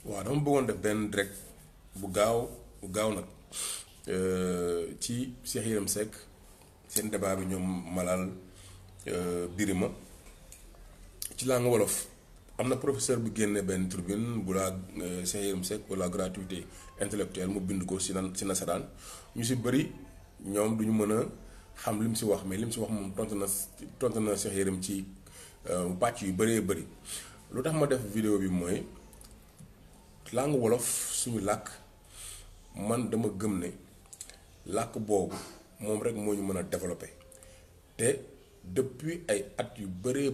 waaw dama bëggoon def benn direct bu gaaw nag ci Cheikh Yérim Seck seen débat bi ñoom Malal Birima ci langue wolof am na professeur bu génne benn tribune bu laa Cheikh Yérim Seck pour la gratuité intellectuelle mu bind ko si nasaraan ñu si bëri ñoom duñu mën a xam li mu si wax mais li mu si wax moom tontu na Cheikh Yérim ci pàcc yu bëree bëri lu tax ma def vidéo bi mooy langue wolof suñu làkk man dama gëm ne làkk boobu moom rek moo ñu mën a développé te depuis ay at yu bëri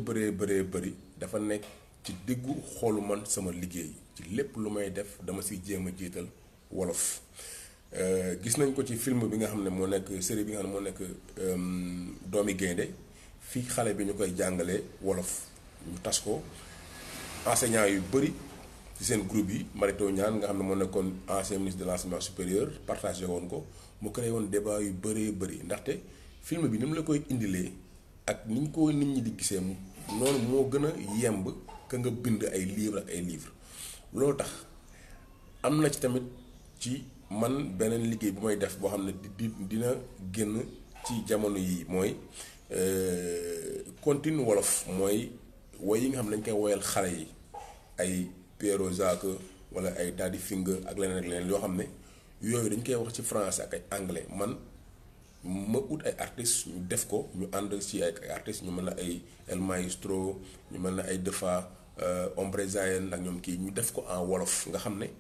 dafa nekk ci diggu xoolu man sama liggéey ci lépp lu may def dama si jéem a jiital wolof. Gis nañ ko ci film bi nga xam ne moo nekk série bi nga xam ne moo nekk Doomi Gaynde fii xale bi ñu koy jàngalee wolof ñu tas ko enseignant yu bëri ci seen groupe yi Mary Teuw Niane nga xam ne moo nekkoon ancien ministre de l'enseignement supérieur partagé woon ko mu créé woon débat yu bëri ndaxte film bi ni mu la koy indilee ak ni ñu ko nit ñi di gisee noonu moo gën a yemb ka nga bind ay livre ak ay livre loolu tax am na ci tamit ci man beneen liggéey bu may def boo xam ne dina génn ci jamono yi mooy continue wolof mooy woy yi nga xam ne dañ koy woyal xale yi ay Pierrot Jacques wala ay Daddy Finger ak leneen yoo xam ne yooyu dañ koy wax ci français ak ay anglais man ma ut ay artistes ñu def ko ñu ànd ci ay artistes ñu mën na ay El Maestro ñu mën na ay Defa Ombre Zayen ak ñoom kii ñu def ko en wolof nga xam ne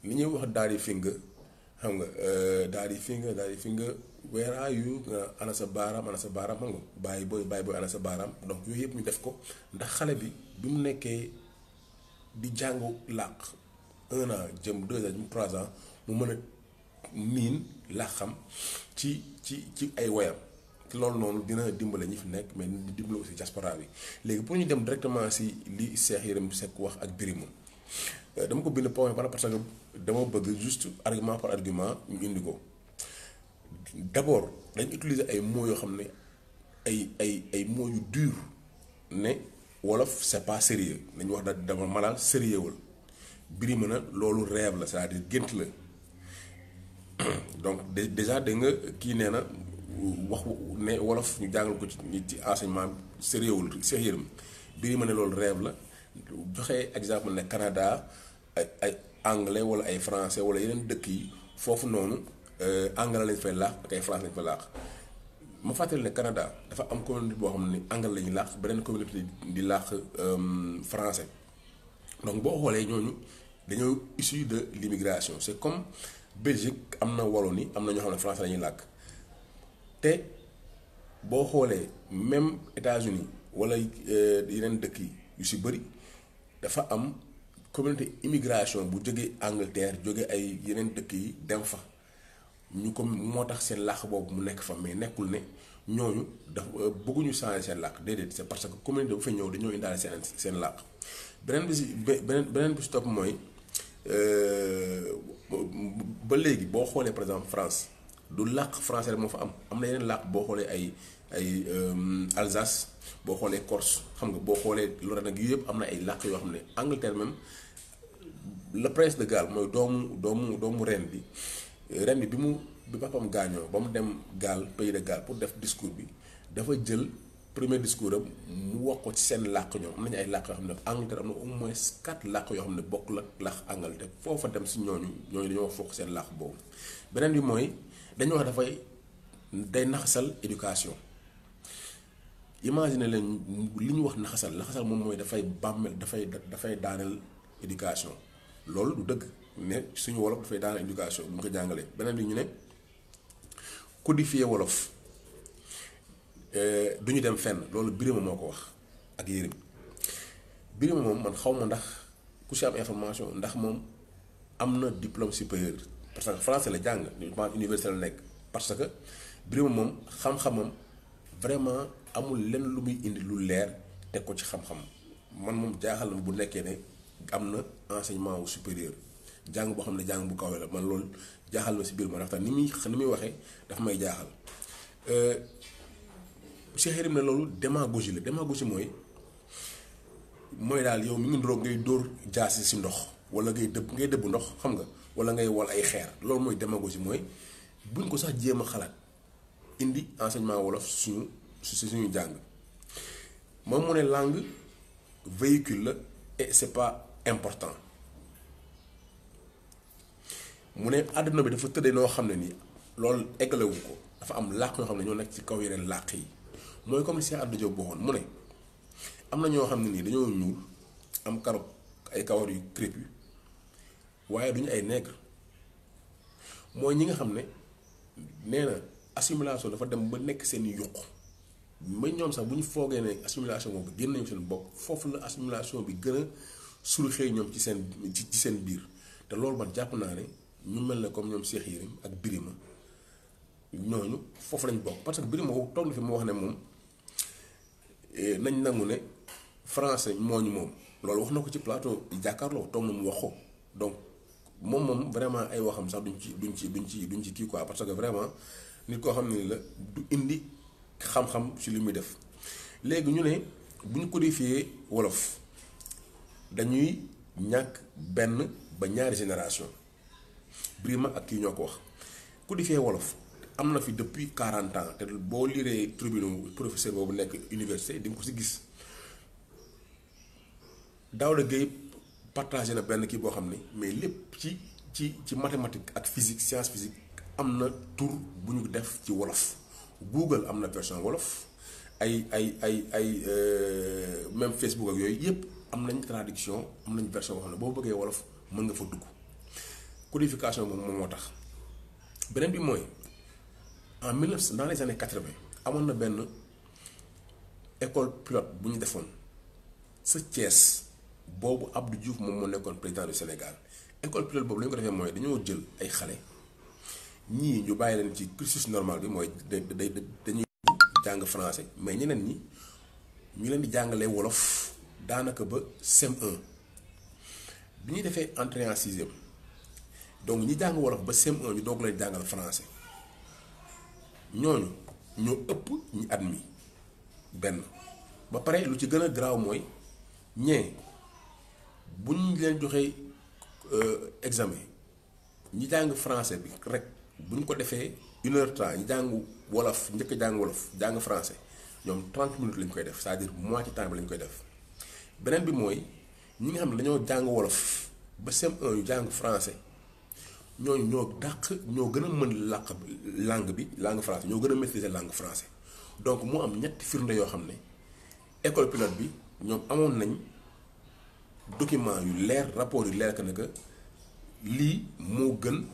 li ñuy wax Daddy Finger xam nga Daddy Finger where are you ana sa baaraam xam nga bàyyi booy ana sa baaraam donc yooyu yëpp ñu def ko ndax xale bi mu nekkee di jàngu làkk 1 an jëm 2 ans jëm 3 ans mu mën a miin làkkam ci ay woyam loolu noonu dina dimbale ñi fi nekk mais di dimbale aussi diaspora bi léegi pour ñu dem directement si li Cheikh Yérim Seck wax ak Birima dama ko bind point parce que dama bëgg juste argument par argument ñu indi ko d'abord dañ utiliser ay mots yoo xam ne ay mots yu dur ne wolof c'est pas sérieux nañu wax dama Malal sérieux wul Birima na loolu rêve la c'est-à-dire gént la donc déjà da nga kii nee na wax ne wolof ñu jàngal ko ci enseignement sérieux wul Cheikh Yérim Birima ne loolu rêve la joxe exemple ne Canada ay anglais wala ay français wala yeneen dëkk yi foofu noonu anglais lañ fay laax ak ay français lañ fay laax ma fàttali ne Canada dafa am communauté boo xam ne anglais lañuy laax beneen communauté di laax français donc boo xoolee ñooñu dañoo issu de l'immigration c'est comme Belgique am na Wallonie am na ñoo xam ne français lañuy làkk te boo xoolee même États-Unis wala yeneen dëkk yi yu si bëri dafa am communauté immigration bu jógee Angleterre jóge ay yeneen dëkk yi dem fa ñu ko moo tax seen làkk boobu mu nekk fa mais nekkul ne ñooñu dafa bëgguñu changer seen làkk déedéet c'est parce que communauté bu fa ñëw dañoo indaale seen làkk beneen bi si topp mooy ba léegi boo xoolee par exemple France du làkk français rek moo fa am na yeneen làkk boo xoolee ay Alsace boo xoolee Corse xam nga boo xoolee Lorraine nag yëpp am na ay làkk yoo xam ne Angleterre même le prince de Galles mooy doomu ren bi bi papam gaañoo ba mu dem Galles pays de Galles pour def discours bi dafa jël premier discours am mu wax ko ci seen làkk ñoom am nañu ay làkk yoo xam ne Angleterre am na au moins 4 làkk yoo xam ne bokk la làkk Angleterre foofa dem si ñooñu dañoo fokk seen làkk boobu beneen bi mooy dañu wax day naxasal éducation imagine leen li ñu wax naxasal moom mooy dafay daaneel éducation loolu du dëgg ne suñu wolof dafay daaneel éducation bu ñu ko jàngalee beneen bi ñu ne codifier wolof du ñu dem fenn loolu Birima moo ko wax ak Yérim Birima moom man xaw ma ndax ku si am information ndax moom am na diplôme supérieur parce que français la jàng université la nekk parce que Birima moom xam-xamam vraiment amul lenn lu muy indi lu leer teg ko ci xam-xam man moom jaaxal na bu nekkee ne am na enseignement wu supérieur jàng boo xam ne jàng bu kawe la man loolu jaaxal na si Birima ndax ni muy waxee dafa may jaaxal. Cheikh Yérim ne loolu démagogie mooy daal yow mi ngi ndoroog ngay dóor jaasi si ndox wala ngay dëbb ndox xam nga wala ngay wal ay xeer loolu mooy démagogie mooy buñ ko sax jéem a xalaat indi enseignement wolof suñu jàng moom mu ne langue véhicule la et c'est pas important mu ne àdduna bi dafa tëddee noo xam ne nii loolu eggalewu ko dafa am làkk yoo xam ne ñoo nekk ci kaw yeneen làkk yi mooy comme li Cheikh Anta Diop waxoon mu ne am na ñoo xam ne nii dañoo ñuul am ay kawar yu crépus waaye duñu ay nègre mooy ñi nga xam ne nee na assimilation dafa dem ba nekk seen yuq ba ñoom sax bu ñu foogee ne assimilation boobu génn nañu seen bopp foofu la assimilation bi gën a suruxee ñoom ci seen biir te loolu man jàpp naa ne ñu mel ne comme ñoom Cheikh Yérim ak Birima ñooñu foofu lañ bokk parce que Birima toog na fi mu wax ne moom nañ nangu ne français moo ñu moom loolu wax na ko ci plateau jàkkaarloo toog na mu wax ko donc moom vraiment ay waxam sax duñ ci kii quoi parce que vraiment nit koo xam ne la du indi xam-xam ci li muy def léegi ñu ne bu ñu codifié wolof dañuy ñàkk benn ba ñaari génération Birima ak kii ñoo ko wax codifié wolof am na fi depuis 40 ans te boo liree tribune professeur boobu nekk université di nga ko ci gis Daouda Gueye partagé na benn kii boo xam ne mais lépp ci mathématique ak physique science physique am na tur bu ñu def ci wolof Google am na version wolof ay même Facebook ak yooyu yëpp am nañ traduction am nañ version boo xam ne boo bëggee wolof mën nga fa dugg codification moom moo tax beneen bi mooy en 19 dans les années 80 amoon na benn école pilote bu ñu defoon sa Thiès boobu Abdou Diouf moom moo nekkoon président du Sénégal école pilote boobu la ñu ko defee mooy dañoo jël ay xale ñii ñu bàyyi leen ci cursus normal bi mooy dañuy jàng français mais ñeneen ñi ñu leen di jàngalee wolof daanaka ba CM1 bi ñuy defee entrée en sixième donc ñi jàng wolof ba CM1 ñu doog leen jàngal français ñooñu ñoo ëpp ñi admis benn ba pare lu ci gën a garaaw mooy ñee bu ñu leen joxee examen ñi jàng français bi rek bu ñu ko defee 1 heure temps ñi jàng wolof njëkk jàng wolof jàng français ñoom 30 minutes lañ koy def c'est-à-dire moitié temps bi lañ koy def beneen bi mooy ñi nga xam ne dañoo jàng wolof ba CM1 ñu jàng français ñooñu ñoo gën a mën langue français ñoo gën a maîtriser langue français donc moo am ñetti firnde yoo xam ne école pilote bi ñoom amoon nañ document yu leer rapport yu leer que ne que lii moo gën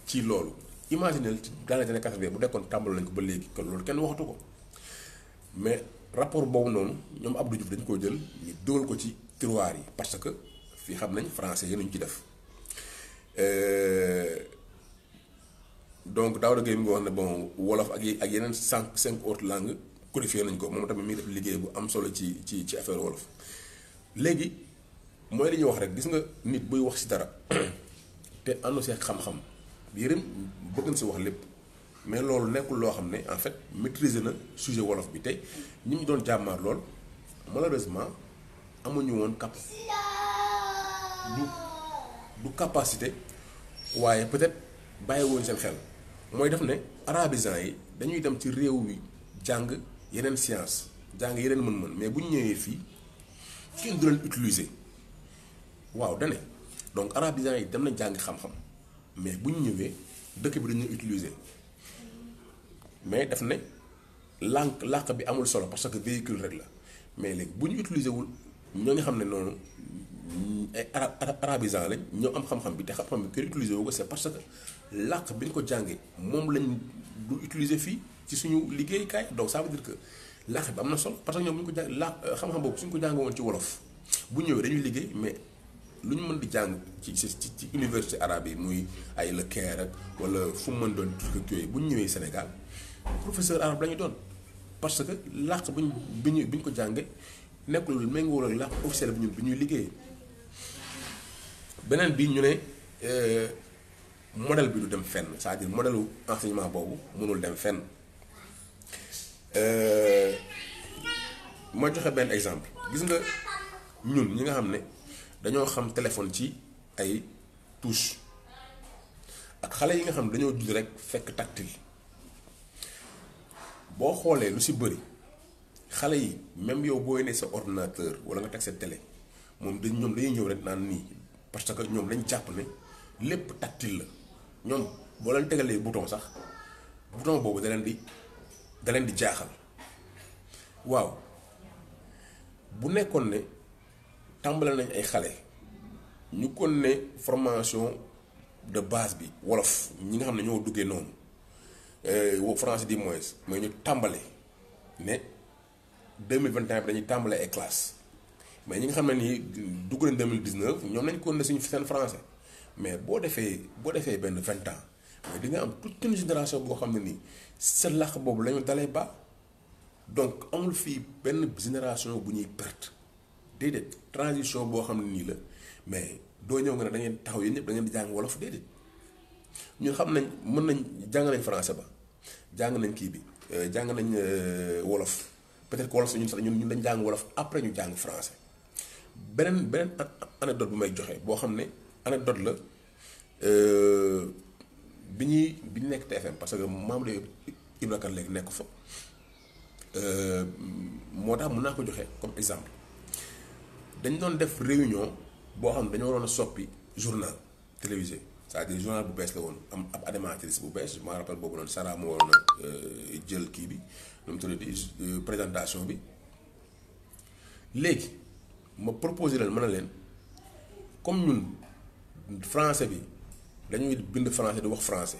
ci loolu imaginez dans les années 80 bu dekkoon tàmbal nañ ko ba léegi kon loolu kenn waxatu ko mais rapport boobu noonu ñoom Abdou Diouf dañ koo jël ñu dugal ko ci tiroir yi parce que fii xam nañ français yi ñu ci def donc Daouda Gueye mi ngi wax ne bon wolof ak yeneen cinq autres langues codifié nañ ko moom tamit mi def liggéey bu am solo ci affaire wolof léegi mooy li ñuy wax rek gis nga nit buy wax ci dara te àndu see xam-xam Yérim bëgg na si wax lépp mais loolu nekkul loo xam ne en fait maîtriser na sujet wolof bi te ñi ñu doon jàmmaar lool malheureusement amuñu woon du capacité waaye peut-être bàyyiwuñ seen xel mooy def ne arabisants yi dañuy dem ci réew yi jàng yeneen science jàng yeneen mën-mën mais bu ñu ñëwee fii kenn du leen utiliser waaw dane donc arabisants yi dem na jàng xam-xam mais bu ñu ñëwee dëkk bi dañuy utiliser mais daf ne làkk bi amul solo parce que véhicule rek la mais léegi bu ñu utiliser wul ñoo ngi xam ne noonu ay arabisants lañ ñoo am xam-xam bi te xam-xam bi kenn utiliser wu ko c'est parce que làkk bi ñu ko jàngee moom lañ du utiliser fii ci suñu liggéeykaay donc ça veut dire que làkk bi am na solo parce que ñoom bu ñu ko jàng xam-xam boobu suñu ko jàngee woon ci wolof bu ñëwee dañuy liggéey mais lu ñu mën di jàng ci université arabe yi muy ay Le Caire rek wala fu mu mën doon turc yooyu bu ñu ñëwee Sénégal professeur arabe la ñu doon parce que làkk bi ñu ko jàngee nekkul méngóo ak làkk officiel bi ñuy liggéey beneen bi ñu ne modèle bi du dem fenn c'est-à-dire modèle enseignement boobu mënul dem fenn ma joxe benn exemple gis nga ñun ñi nga xam ne dañoo xam téléphone ci ay touche ak xale yi nga xam ne dañoo judd rek fekk tactile boo xoolee lu ci bëri xale yi même yow booy ne sa ordinateur walla nga teg sa télé ñoom dañuy ñëw rek naan nii parce que ñoom dañ jàpp ne lépp tactile la ñoom boo leen tegalee bouton sax bouton boobu da leen di jaaxal waaw bu nekkoon ne tàmbale nañ ay xale ñu kon ne formation de base bi wolof ñi nga xam ne ñoo duggee noonu français du moins mooy ñu tàmbale ne 2021 bi dañuy tàmbale ay classe mais ñi nga xam ne nii dugg nañ 2019 ñoom nañ kon ne suñu seen français mais boo defee benn 20 ans mais di nga am toute une génération boo xam ne nii sa làkk boobu la ñu dalee ba donc amul fii benn génération bu ñuy perte déedéet transition boo xam ne nii la mais doo ñëw nga ne da ngeen taxaw yéen ñëpp da ngeen di jàng wolof déedéet ñun xam nañ mën nañ jàng nañ français ba jàng nañ kii bi jàng nañ wolof peut-être que wolof si ñun sax ñun dañ jàng wolof après ñu jàng français beneen anecdote bu may joxe boo xam ne anecdote la bi ñu nekk TFM parce que membre de Ibra Kane léegi nekk fa moo tax mën naa ko joxe comme exemple dañ doon def réunion boo xam ne dañoo waroon a soppi journal télévisé c'est-à-dire journal bu bees la woon am ab animatrice bu bees je me rappelle boobu noonu Sarah moo waroon a jël kii bi nu mu tuddati présentation bi léegi ma proposé leen mën a leen comme ñun français bi dañuy bind français di wax français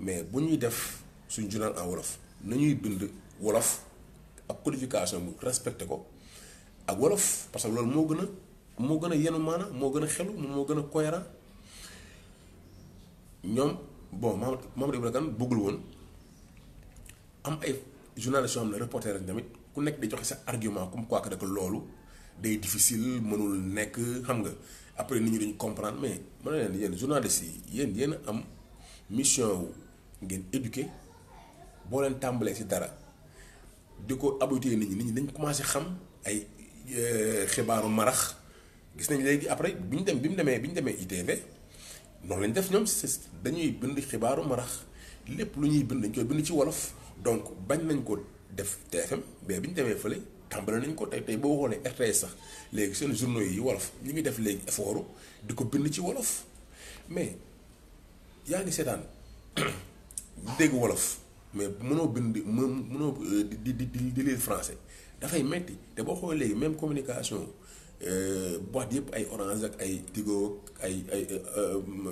mais bu ñuy def suñ journal en wolof nañuy bind wolof ak codification bu respecté ko ak wolof parce que loolu moo gën a yenu maana moo gën a xelu moo gën a cohérent ñoom bon Mamadou Ibra Kane bëggul woon am ay journalistes yoo xam ne reporter lañ tamit ku nekk di joxe sa argument comme quoi que rek loolu day difficile mënul nekk xam nga après nit ñi dañu comprendre mais mën na leen yéen journalistes yi yéen a am mission wu ngeen éduquer boo leen tàmbalee ci dara di ko habitué nit ñi dañ commencé xam ay xibaaru marax gis nañ léegi après bi ñu demee ITV noonu lañ def ñoom dañuy bind xibaaru marax lépp lu ñuy bind dañ koy bind ci wolof donc bañ nañ ko def TFM mais bi ñu demee fële tàmbale nañ ko tey boo xoolee RTS sax léegi seen journaux yi wolof ñu ngi def léegi effort di ko bind ci wolof mais yaa ngi seetaan dégg wolof mais mënoo bind mënoo di lire français dafay metti te boo xoolee léegi même communication boîte yëpp ay Orange ak ay Tigo ay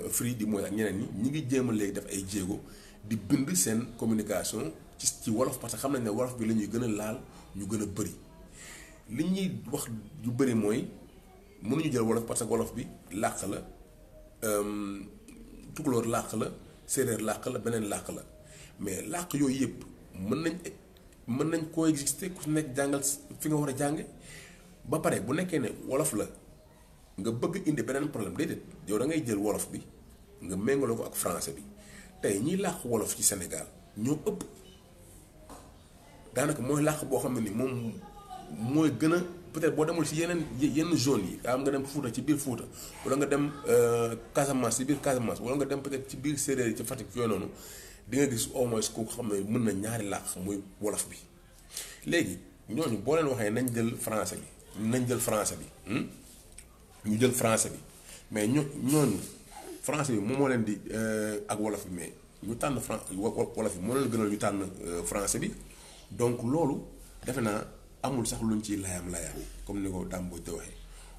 Free di mooy ak ñeneen ñi ngi jéem a léegi def ay jéego di bind seen communication ci wolof parce que xam nañ ne wolof bi la ñuy gën a laal ñu gën a bëri li ñuy wax yu bëri mooy mënuñu jël wolof parce que wolof bi làkk la tukulóor làkk la séeréer làkk la beneen làkk la mais làkk yooyu yëpp mën nañ coexister ku nekk jàngal fi nga war a jànge ba pare bu nekkee ne wolof la nga bëgg indi beneen problème déedéet yow da ngay jël wolof bi nga méngaloo ko ak français bi tey ñiy làkk wolof ci Sénégal ñoo ëpp daanaka mooy làkk boo xam ne ni moom mooy gën a peut-être boo demul ci yenn zone yi am nga dem Fuuta ci biir Fuuta wala nga dem Casamance ci biir Casamance wala nga dem peut-être ci biir séeréer yi ci Fatick yooyu noonu di nga gis au moins ku xam ne mën na ñaari làkk muy wolof bi léegi ñooñu boo leen waxee nañ jël français bi ñu jël français bi mais ñooñu français bi moom moo leen di ak wolof bi mais ñu tànn wolof bi moo leen gënal ñu tànn français bi donc loolu defe naa amul sax luñ ciy layam comme ni ko Dame Mbodj di waxee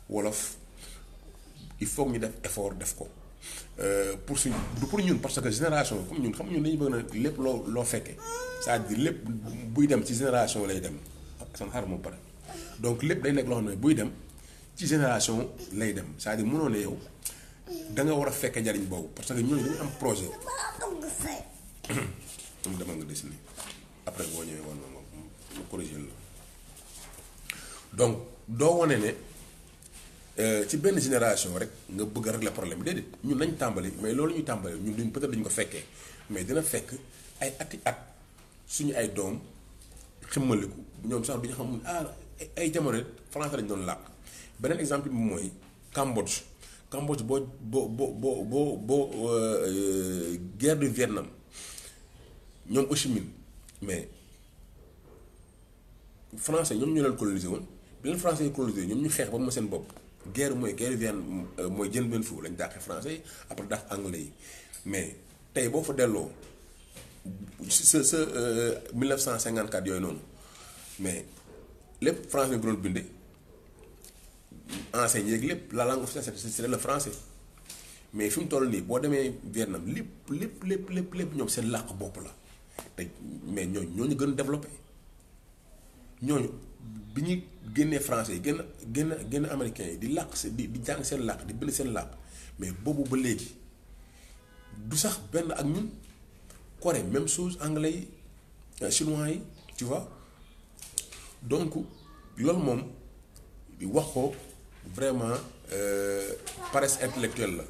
wolof il faut ñu def effort def ko pour ñun parce que génération comme ñun xam ñun dañu bëgg na lépp loo fekkee c'est-à-dire lépp buy dem ci génération lay dem ak san xar moom pare donc lépp day nekk loo xam ne buy dem ci génération lay dem c'est-à-dire mënoo ne yow da nga war a fekke njariñ boobu parce que ñooñu dañu am projet mu demal nga dessiné après boo ñëwee wan ma corrigé la donc doo wane ne ci benn génération rek nga bëgg a régler problème bi déedéet ñun nañ tàmbali mais loolu ñuy tàmbali ñun duñ peut-être dañu ko fekkee mais dina fekk ay ati at suñu ay doom ximmaliku ñoom sax du ñu xam ay jamono français lañ doon làkk beneen exemple bi mooy Cambodge guerre du Vietnam ñoom Ho Chi Minh mais français ñoom ñu leen colonisé woon bi leen français yi colonisé ñoom ñu xeex ba mu seen bopp guerre Vietnam mooy Dien Bien Phu lañ dàqee français yi après dàq anglais yi mais tey boo fa delloo sa 1954 yooyu noonu mais lépp français yi ko doon bindee enseigné yeeg lépp la langue officielle c'était le français mais fi mu toll nii boo demee Vietnam lépp ñoom seen làkk bopp la te mais ñooñu gën a développé ñooñu bi ñu génnee français yi génn américains yi di làkk di jàng seen làkk di bind seen làkk mais boobu ba léegi du sax benn ak ñun Corée même chose anglais yi chinois yi tu vois donc loolu moom wax ko vraiment paresse intellectuelle la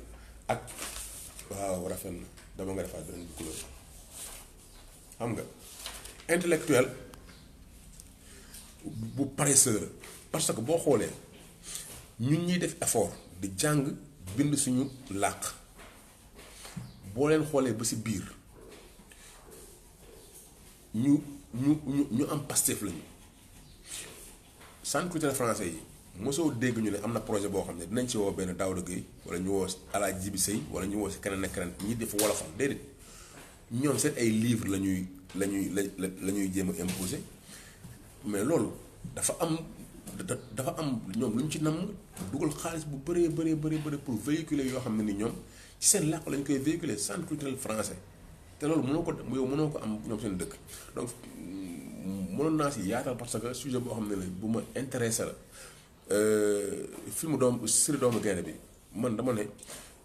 ak waaw rafet na dama nga defaat beneen couleur xam nga intellectuel bu paresseur parce que boo xoolee ñun ñuy def effort di jàng bind suñu làkk boo leen xoolee ba ci biir ñu am Pastef lañu centre culturel français yi mosoo dégg ñu ne am na projet boo xam ne dinañ ci woo benn Daouda Gueye wala ñu woo Alaaji Jibi Sëy wala ñu woo ci keneen ak keneen ñi def wolofal déedéet ñoom seen ay livres la ñuy jéem a imposer mais loolu dafa am ñoom lu ñu ci namm dugal xaalis bu bëree pour véhiculer yoo xam ne ni ñoom ci seen làkk lañ koy véhiculer centre culturel français te loolu mënoo ko am ñoom seen dëkk donc mënoon naa si yaatal parce que sujet boo xam ne la bu ma intéressé la film série doomu gaynde bi man dama ne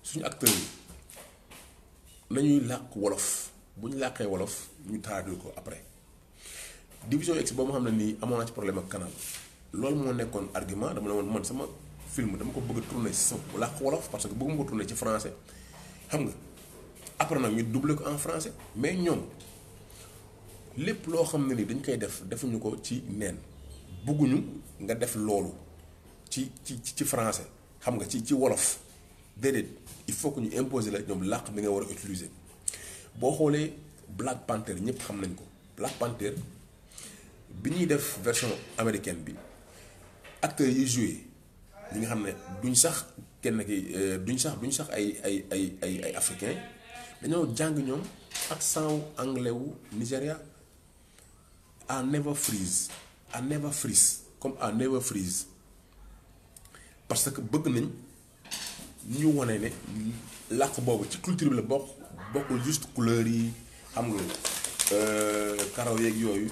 suñu acteurs yi nañuy làkk wolof bu ñu làkkee wolof ñu traduire ko après division X boobu xam ne nii amoon naa ci problème ak canal loolu moo nekkoon argument dama ne woon man sama film dama ko bëgg a tourner si sa làkk wolof parce que bëgguma ko tourner ci français xam nga après nag ñu doubler ko en français mais ñoom lépp loo xam ne ni dañ koy defuñu ko ci neen bëgguñu nga def loolu ci français xam nga ci wolof déedéet il faut que ñu imposer la ñoom làkk bi nga war a utiliser boo xoolee Black Panther ñëpp xam nañ ko Black Panther bi ñuy def version américaine bi acteurs yi joué ñi nga xam ne duñ sax kenn ki duñ sax ay africain dañoo jàng ñoom accent wu anglais wu Nigéria à never freeze comme à never freeze parce que bëgg nañ ñu wane ne làkk boobu ci culture bi la bokkul juste couleur yi xam nga karaw yeeg yooyu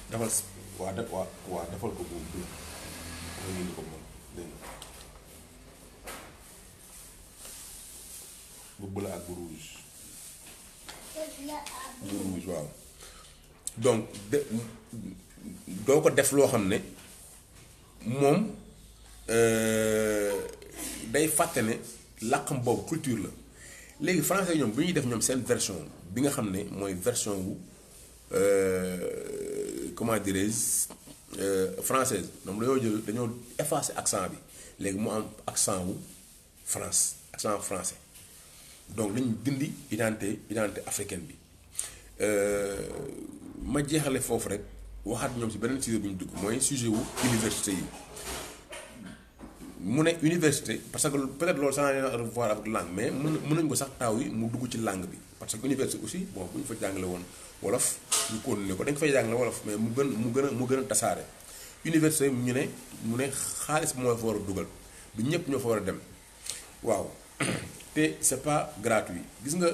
defal defal ko boobu indi ko moom dégg bu bëla ak bu rouge waaw donc doo ko def loo xam ne moom day fàtte ne làkkam boobu culture la léegi français ñoom bu ñuy def ñoom seen version bi nga xam ne mooy version wu comment dirais-je française ñoom dañoo effacer accent bi léegi mu am accent wu accent français donc dañu dindi identité africaine bi ma jeexale foofu rek waxaat ñoom ci beneen sujet bu ñu dugg mooy sujet wu université yi mu ne université parce que peut-être loolu ça n'a rien à voir avec langue mais mën nañ ko sax taaw yi mu dugg ci langue bi parce que université aussi bon bu ñu fa jàngale woon wolof ñu continuer ko dañ ko fay jàngale wolof mais mu gën a tasaare université mu ne xaalis moo fa war a dugal du ñëpp ñoo fa war a dem waaw te c'est pas gratuit gis nga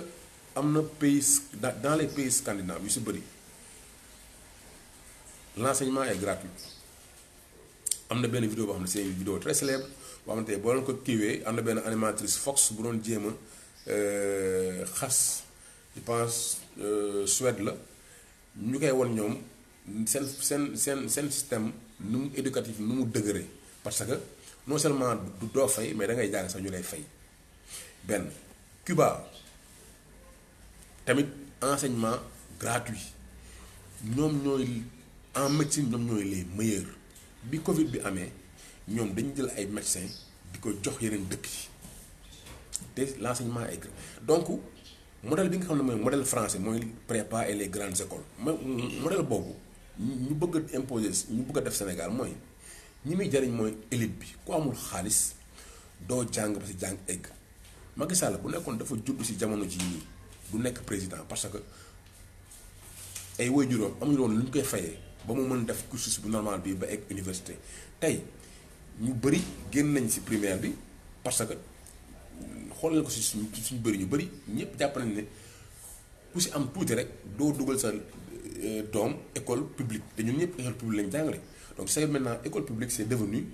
am na pays dans les pays scandinaves yu si bëri l'enseignement est gratuit. am na benn vidéo boo xam ne c'est une vidéo très célèbre boo xamante ne boo leen ko kiiwee am na benn animatrice Fox bu doon jéem a xas je pense Suède la ñu koy won ñoom seen système nu mu éducatif nu mu dëgëree parce que non seulement du doo fay mais da ngay jàng sax ñu lay fay benn. Cuba tamit enseignement gratuit ñoom ñooy en médecine ñoom ñooy les meilleurs. bi Covid bi amee ñoom dañu jël ay médecins di ko jox yeneen dëkk yi te l'enseignement est donc modèle bi nga xam ne mooy modèle français mooy prépa et les grandes écoles modèle boobu ñu bëgg a imposer ñu bëgg a def Sénégal mooy ñi muy jariñ mooy élite bi ku amul xaalis doo jàng ba si jàng egg Macky Sall bu nekkoon dafa judd si jamono ji nii du nekk président parce que ay waajuram amuñu woon lu ñu koy fayee ba mu mën def cursus bu normal bi ba egg université tey ñu bëri génn nañ si primaire bi parce que xoolal ko si suñu bëri ñu bëri ñëpp jàpp nañ ne ku si am tuuti rek doo dugal sa doom école publique te ñun ñëpp école publique lañ jàngale donc c'est maintenant école publique c'est devenu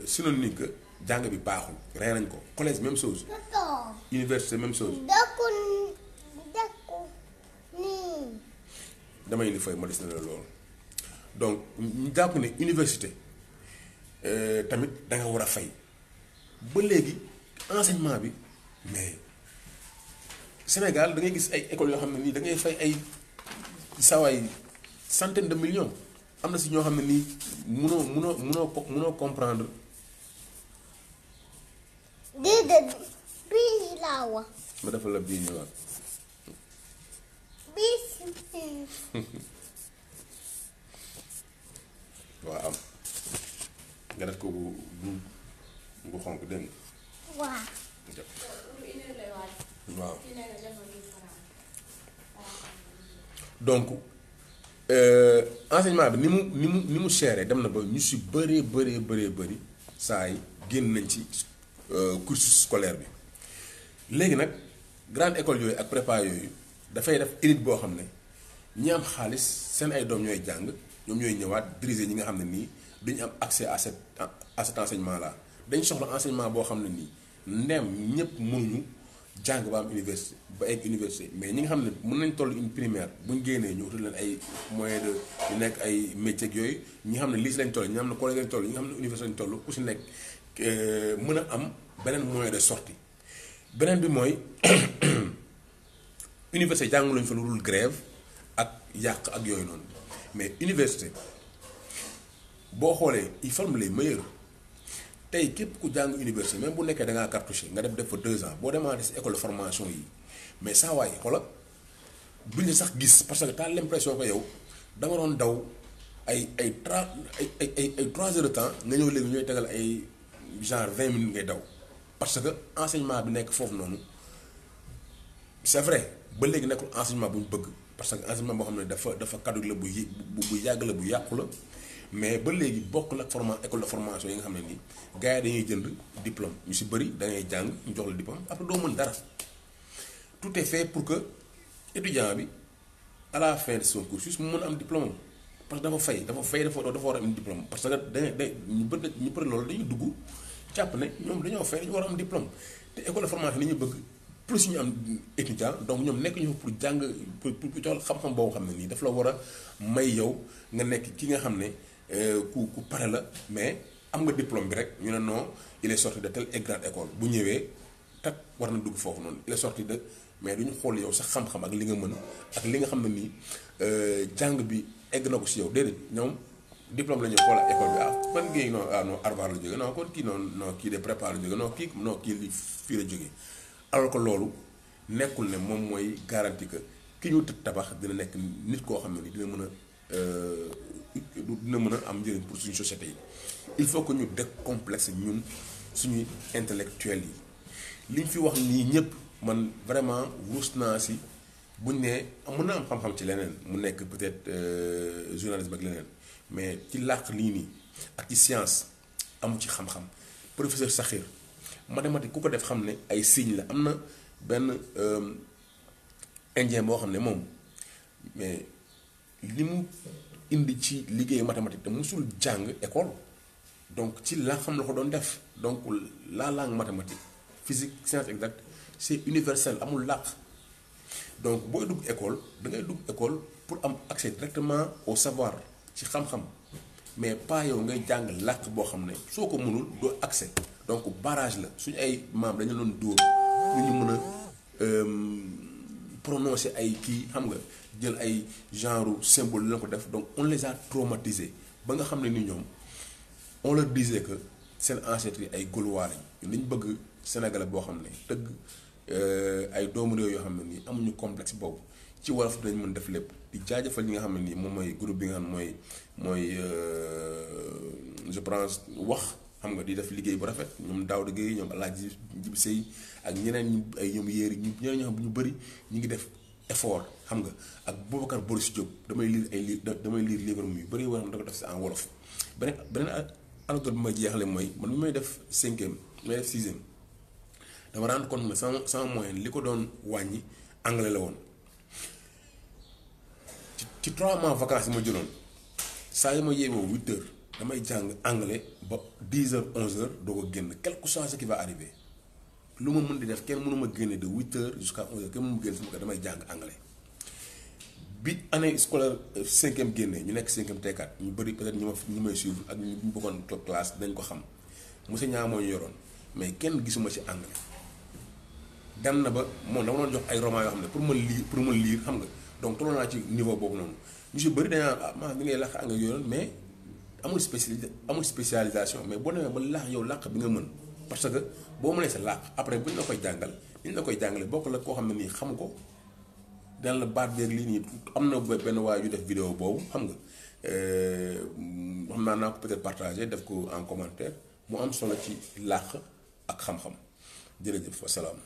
synonyme que jàng bi baaxul rey nañ ko collège même chose université même chose damay indi fay ma des na la loolu donc ñu jàpp ne université tamit da nga war a fay ba léegi enseignement bi mais Sénégal da ngay gis ay écoles yoo xam ne nii da ngay fay ay sawaay centaine de millions am na si ñoo xam ne nii munoo comprendre. déedéet bii laa wax. ma defal la bii ñëwaat. bii si. waaw am nga def ko bu xonk dégg nga. waaw. waaw donc enseignement bi ni mu chéré dem na ba ñu si bëri saa yi génn nañ ci cursus scolaire bi léegi nag grande école yooyu ak prépa yooyu dafay def élite boo xam ne ñi am xaalis seen ay doom ñooy jàng ñoom ñooy ñëwaat diriger ñi nga xam ne nii duñu am accès à cet enseignement là dañ soxla enseignement boo xam ne nii ndem ñëpp mënuñu jàng ba am université ba egg université mais ñi nga xam ne mën nañ toll une primaire buñ génnee ñu utal leen ay moyens de ñu nekk ay métiers ak yooyu ñi nga xam ne lycée lañ toll ñi nga xam ne collège lañ toll ñi nga xam ne université lañ toll ku si nekk mën a am beneen moyen de sortie beneen bi mooy université jànguluñ fa lu dul grève ak yàq ak yooyu noonu mais université boo xoolee il forme les meilleurs tey képp ku jàng université même bu nekkee da ngaa cartouché nga def fa 2 ans boo demaatee si école de formation yi mais saa waay xoola buñ la sax gis parce que t'as l'impression que yow da nga doon daw ay 3 heures de temps nga ñëw léegi ñooy tegal ay genre 20 minutes ngay daw parce que enseignement bi nekk foofu noonu c'est vrai ba léegi nekkul enseignement bu ñu bëgg parce que enseignement boo xam ne dafa kaddu la bu yàgg la bu yàqu la mais ba léegi bokk la école de formation yi nga xam ne nii gars yi dañuy jënd diplôme ñu si bëri da ngay jàng ñu jox la diplôme après doo mën dara tout est fait pour que étudiant bi à la fin de son cursus mu mën a am diplôme parce que dafa war a am diplôme parce que ñu bëri loolu dañuy dugg jàpp ne ñoom dañoo fay dañu war a am diplôme te école de formation ni ñu bëgg plus ñu am étudiant donc ñoom nekk ñu fa pour jàng pour jox xam-xam boobu xam ne nii daf la war a may yow nga nekk ki nga xam ne ku pare la mais am nga diplôme bi rek ñu ne non il est sorti de telle et grande école bu ñëwee tak war na dugg foofu noonu il est sorti de mais duñu xool yow sax xam-xam ak li nga mën ak li nga xam ne nii jàng bi egg na ko si yow déedéet ñoom diplôme la ñuy xool ak école bi ban géey non Harvard la jógee non kon kii non kii de prépa la jógee non kii li fii la jógee alors que loolu nekkul ne moom mooy garantie que ki ñu tabax dina nekk nit koo xam ne ni dina mën a am njëriñ pour suñu société yi il faut que ñu décomplexe ñun suñuy intellectuels yi liñ fi wax nii ñëpp man vraiment ruus naa si buñ ne mën na am xam-xam ci leneen mu nekk peut-être journalisme ak leneen mais ci làkk lii nii ak ci science amu ci xam-xam professeur Sakhir mathématique ku ko def xam ne ay signes la am na benn indien boo xam ne moom mais li mu indi ci liggéeyu mathématique te musul jàng école donc ci la xam la ko doon def donc la langue mathématique physique science exacte c'est universel amul làkk donc booy dugg école da ngay dugg école pour am accès directement au savoir ci xam-xam mais pas yow ngay jàng làkk boo xam ne soo ko mënul doo accès donc barrage la suñu ay maam dañu doon dóor pour ñu mën a prononcer ay kii xam nga jël ay genre symbole la ko def donc on les a traumatisés ba nga xam ne ni ñoom on leur disait que seen ancêtre yi ay Gaulois lañ ñun dañu bëgg Sénégalais boo xam ne tëgg ay doomu réew yoo xam ne nii amuñu complexe boobu ci wolof dinañ mën def lépp di jaajëfal ñi nga xam ne nii moom mooy groupe bi nga xam mooy je pense wax xam nga di def liggéey bu rafet ñoom Daouda Gueye ñoom Alaaji Jibi Sey ak ñeneen ñu ay ñoom yéeri ñeneen ñoo xam ñu bëri ñu ngi def effort xam nga ak Boubacar Boris Diop damay lire livre yu bëri yoo xam ne da ko def si en wolof beneen anecdote bi may jeexale mooy man bi may def 5e may def 6e dama rendre compte ne sama moyenne li ko doon wàññi anglais la woon ci 3 mois vacances yi ma jëloon saa yi ma yeewoo 8 heures damay jàng anglais ba 10 heures 11 heures doo ko génn quelque chose ce qui va arriver lu ma mën di def kenn mënu ma génne de 8 heures jusqu'à 11 heures kenn mënu ma génne sama kër damay jàng anglais bi année scolaire 5e génnee ñu nekk 5e T4 ñu bëri peut-être ñu may suivre ak ñu bokkoon classe dañ ko xam monsieur Niang moo ñu yoroon mais kenn gisuma ci anglais dem na ba moom dama doon jox ay romans yoo xam ne pour ma lire xam nga donc tolloo naa ci niveau boobu noonu ñu si bëri dañu naan maa bi ngay làkk anglais yoroon mais amul spécialisation mais boo demee ba làkk yow làkk bi nga mën parce que boo mënee sa làkk après bu ñu la koy jàngal li ñu la koy jàngale bokk la koo xam ne nii xamu ko daan la baat beeg lii nii am na benn waay yu def vidéo boobu xam nga xam naa ko peut-être partager def ko en commentaire mu am solo ci làkk ak xam-xam jërëjëf wasalaam.